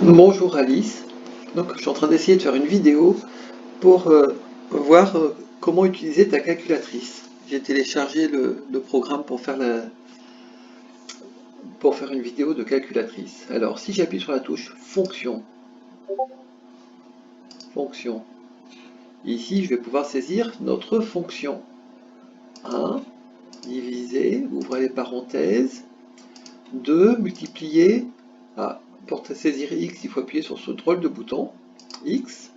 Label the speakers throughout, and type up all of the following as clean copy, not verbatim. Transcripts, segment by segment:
Speaker 1: Bonjour Alice, donc je suis en train d'essayer de faire une vidéo pour voir comment utiliser ta calculatrice. J'ai téléchargé le programme pour faire une vidéo de calculatrice. Alors si j'appuie sur la touche fonction, fonction, ici je vais pouvoir saisir notre fonction. 1 divisé, ouvrez les parenthèses, 2 multiplié, pour saisir x il faut appuyer sur ce drôle de bouton, x,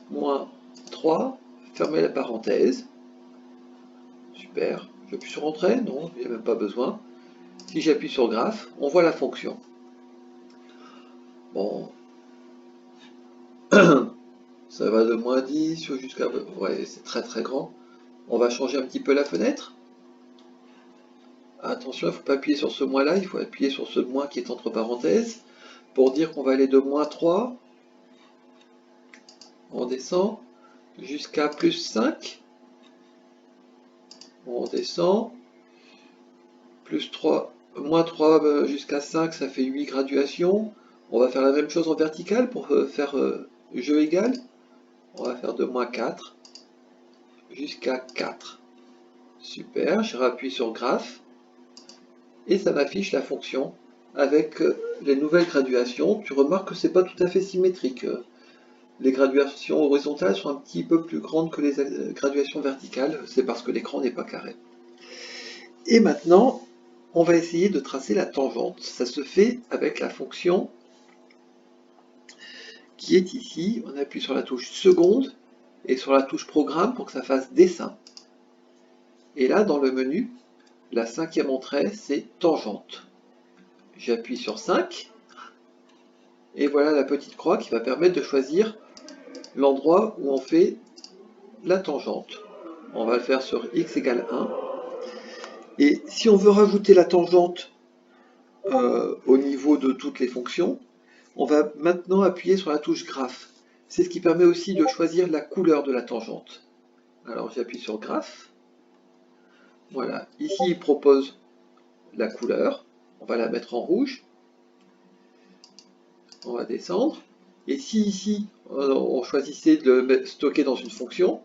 Speaker 1: moins 3, fermez la parenthèse. Super. J'appuie sur Entrée? Non, il n'y a même pas besoin. Si j'appuie sur Graphe, on voit la fonction. Bon. Ça va de moins 10 jusqu'à... Ouais, c'est très très grand. On va changer un petit peu la fenêtre. Attention, il ne faut pas appuyer sur ce moins-là, il faut appuyer sur ce moins qui est entre parenthèses. Pour dire qu'on va aller de moins 3, on descend, jusqu'à plus 5. On descend, plus 3, moins 3 jusqu'à 5, ça fait 8 graduations. On va faire la même chose en vertical pour faire jeu égal. On va faire de moins 4 jusqu'à 4. Super, je rappuie sur Graphe et ça m'affiche la fonction avec les nouvelles graduations. Tu remarques que c'est pas tout à fait symétrique. Les graduations horizontales sont un petit peu plus grandes que les graduations verticales. C'est parce que l'écran n'est pas carré. Et maintenant, on va essayer de tracer la tangente. Ça se fait avec la fonction qui est ici. On appuie sur la touche seconde et sur la touche programme pour que ça fasse dessin. Et là, dans le menu, la cinquième entrée, c'est tangente. J'appuie sur 5 et voilà la petite croix qui va permettre de choisir l'endroit où on fait la tangente. On va le faire sur x égale 1. Et si on veut rajouter la tangente au niveau de toutes les fonctions, on va maintenant appuyer sur la touche Graphe. C'est ce qui permet aussi de choisir la couleur de la tangente. Alors j'appuie sur Graphe. Voilà, ici il propose la couleur. On va la mettre en rouge. On va descendre. Et si ici on choisissait de le stocker dans une fonction,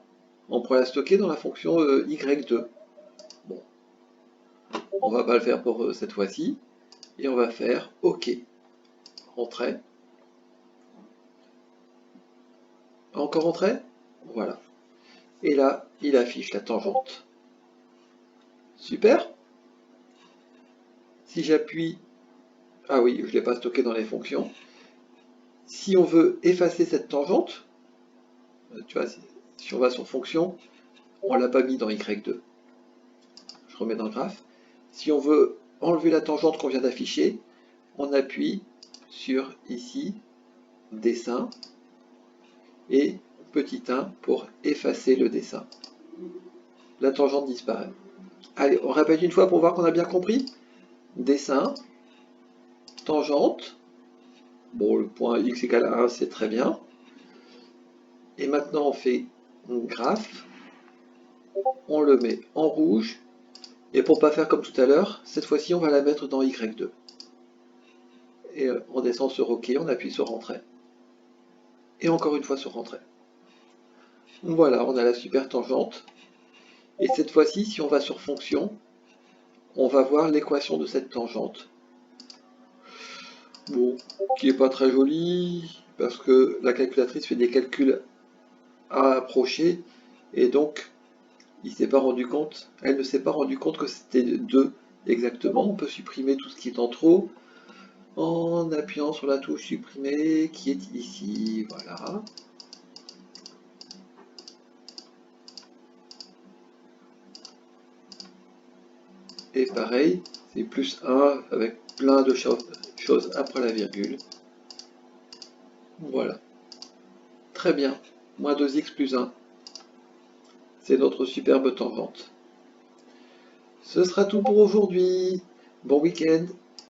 Speaker 1: on pourrait la stocker dans la fonction y2. Bon, on va pas le faire pour cette fois-ci. Et on va faire OK. Entrée. Encore entrée. Voilà. Et là, il affiche la tangente. Super. Si j'appuie... Ah oui, je ne l'ai pas stocké dans les fonctions. Si on veut effacer cette tangente, tu vois, si on va sur fonction, on ne l'a pas mis dans y2. Je remets dans le graphe. Si on veut enlever la tangente qu'on vient d'afficher, on appuie sur ici, dessin, et petit 1 pour effacer le dessin. La tangente disparaît. Allez, on répète une fois pour voir qu'on a bien compris. Dessin, tangente, bon, le point x égale 1, c'est très bien. Et maintenant, on fait un graphe, on le met en rouge, et pour ne pas faire comme tout à l'heure, cette fois-ci, on va la mettre dans y2. Et on descend sur OK, on appuie sur Entrée. Et encore une fois sur Entrée. Voilà, on a la super tangente. Et cette fois-ci, si on va sur Fonction, on va voir l'équation de cette tangente. Bon, qui n'est pas très jolie, parce que la calculatrice fait des calculs à approcher, et donc elle ne s'est pas rendu compte que c'était 2 exactement. On peut supprimer tout ce qui est en trop en appuyant sur la touche supprimer qui est ici, voilà. Et pareil, c'est plus 1 avec plein de choses après la virgule. Voilà. Très bien. Moins 2x plus 1. C'est notre superbe tangente. Ce sera tout pour aujourd'hui. Bon week-end.